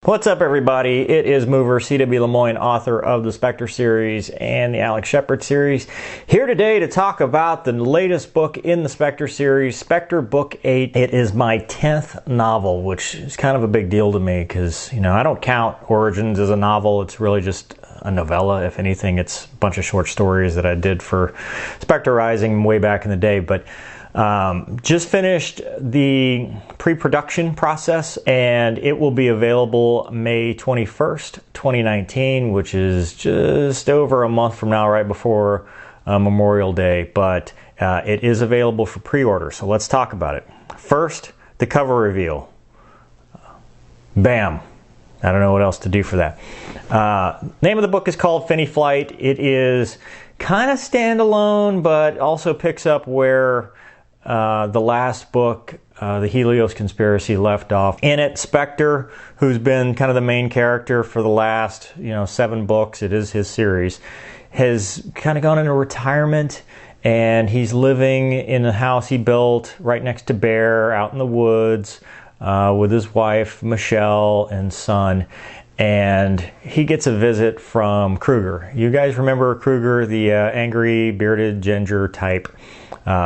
What's up, everybody? It is Mover, C.W. Lemoine, author of the Spectre series and the Alex Shepard series, here today to talk about the latest book in the Spectre series, Spectre Book 8. It is my 10th novel, which is kind of a big deal to me because, you know, I don't count Origins as a novel. It's really just a novella. If anything, it's a bunch of short stories that I did for Spectre Rising way back in the day, but just finished the pre-production process, and it will be available May 21st, 2019, which is just over a month from now, right before Memorial Day, but it is available for pre-order, so let's talk about it. First, the cover reveal. Bam! I don't know what else to do for that. Name of the book is called FINI FLIGHT. It is kind of standalone, but also picks up where the last book, the Helios Conspiracy, left off. In it, Spectre, who's been kind of the main character for the last, 7 books, it is his series, has kind of gone into retirement, and he's living in a house he built right next to Bear, out in the woods, with his wife, Michelle, and son. And he gets a visit from Kruger. You guys remember Kruger, the angry, bearded, ginger type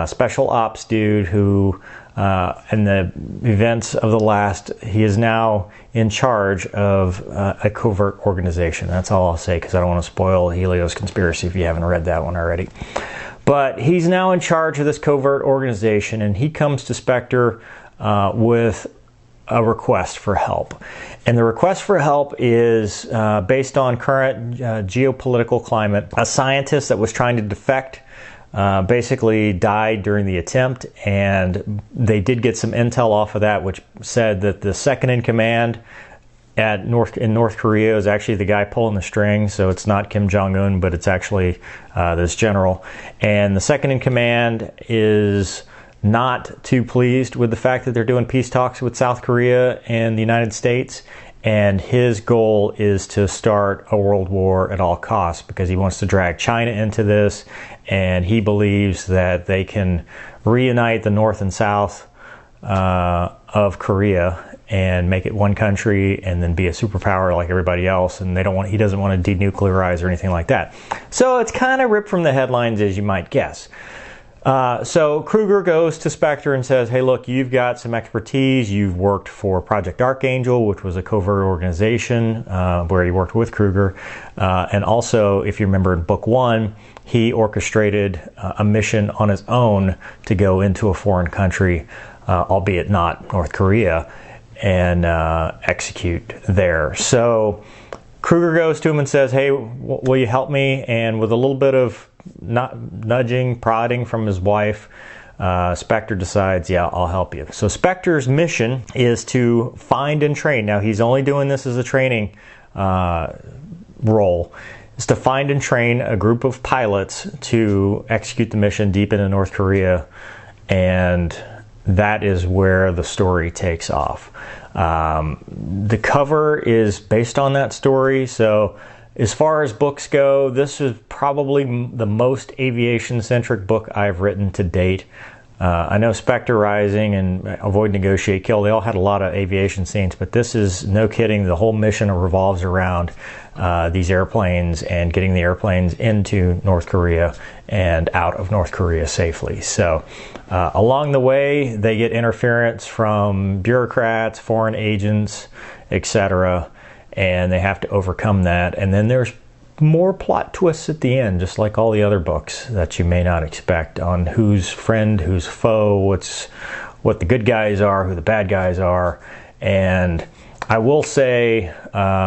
special ops dude who, in the events of the last, he is now in charge of a covert organization. That's all I'll say, because I don't want to spoil Helios Conspiracy if you haven't read that one already. But he's now in charge of this covert organization, and he comes to Spectre with a request for help. And the request for help is based on current geopolitical climate. A scientist that was trying to defect basically died during the attempt, and they did get some intel off of that, which said that the second in command in North Korea is actually the guy pulling the strings. So it's not Kim Jong-un, but it's actually this general. And the second in command is not too pleased with the fact that they're doing peace talks with South Korea and the United States, and his goal is to start a world war at all costs because he wants to drag China into this, and he believes that they can reunite the North and South of Korea and make it one country and then be a superpower like everybody else, and he doesn't want to denuclearize or anything like that. So it's kind of ripped from the headlines, as you might guess. So Kruger goes to Spectre and says, hey, look, you've got some expertise. You've worked for Project Archangel, which was a covert organization where he worked with Kruger. And also, if you remember in book 1, he orchestrated a mission on his own to go into a foreign country, albeit not North Korea, and execute there. So Kruger goes to him and says, hey, will you help me? And with a little bit of nudging, prodding from his wife, Spectre decides, yeah, I'll help you. So Spectre's mission is to find and train. Now, he's only doing this as a training role. Is to find and train a group of pilots to execute the mission deep into North Korea, and that is where the story takes off. The cover is based on that story, so as far as books go, this is probably the most aviation-centric book I've written to date. I know Spectre Rising and Avoid, Negotiate, Kill, they all had a lot of aviation scenes, but this is, no kidding, the whole mission revolves around these airplanes and getting the airplanes into North Korea and out of North Korea safely. So along the way, they get interference from bureaucrats, foreign agents, etc., and they have to overcome that. And then there's more plot twists at the end, just like all the other books that you may not expect, on who's friend, who's foe, what the good guys are, who the bad guys are. And I will say,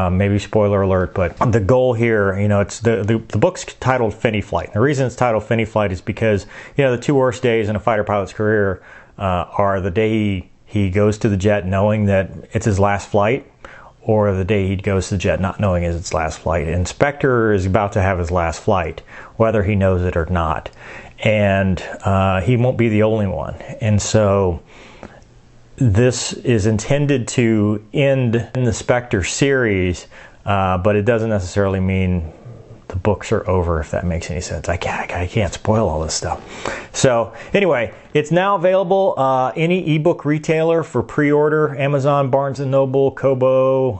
maybe spoiler alert, but the goal here, it's the book's titled FINI FLIGHT. The reason it's titled FINI FLIGHT is because, the 2 worst days in a fighter pilot's career are the day he goes to the jet knowing that it's his last flight, or the day he goes to the jet not knowing it's his last flight. And Spectre is about to have his last flight, whether he knows it or not. And he won't be the only one. And so this is intended to end in the Spectre series, but it doesn't necessarily mean the books are over, if that makes any sense. I can't spoil all this stuff. So anyway, it's now available any ebook retailer for pre-order: Amazon, Barnes & Noble, Kobo,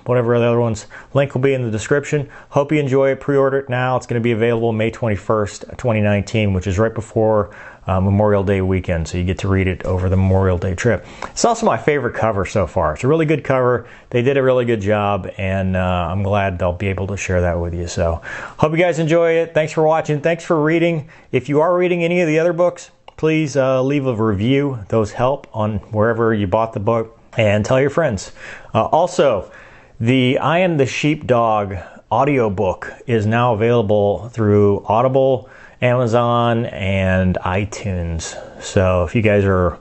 whatever the other ones. Link will be in the description. Hope you enjoy it. Pre-order it now. It's going to be available May 21st, 2019, which is right before Memorial Day weekend, so you get to read it over the Memorial Day trip. It's also my favorite cover so far. It's a really good cover. They did a really good job, and I'm glad they'll be able to share that with you. So hope you guys enjoy it. Thanks for watching. Thanks for reading. If you are reading any of the other books, please leave a review. Those help on wherever you bought the book, and tell your friends. Also, the I Am the Sheepdog audiobook is now available through Audible, Amazon, and iTunes. So if you guys are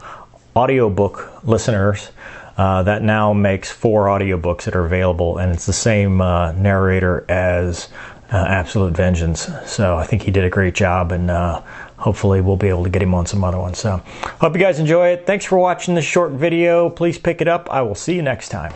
audiobook listeners, that now makes 4 audiobooks that are available, and it's the same narrator as Absolute Vengeance. So I think he did a great job, and hopefully we'll be able to get him on some other ones. So hope you guys enjoy it. Thanks for watching this short video. Please pick it up. I will see you next time.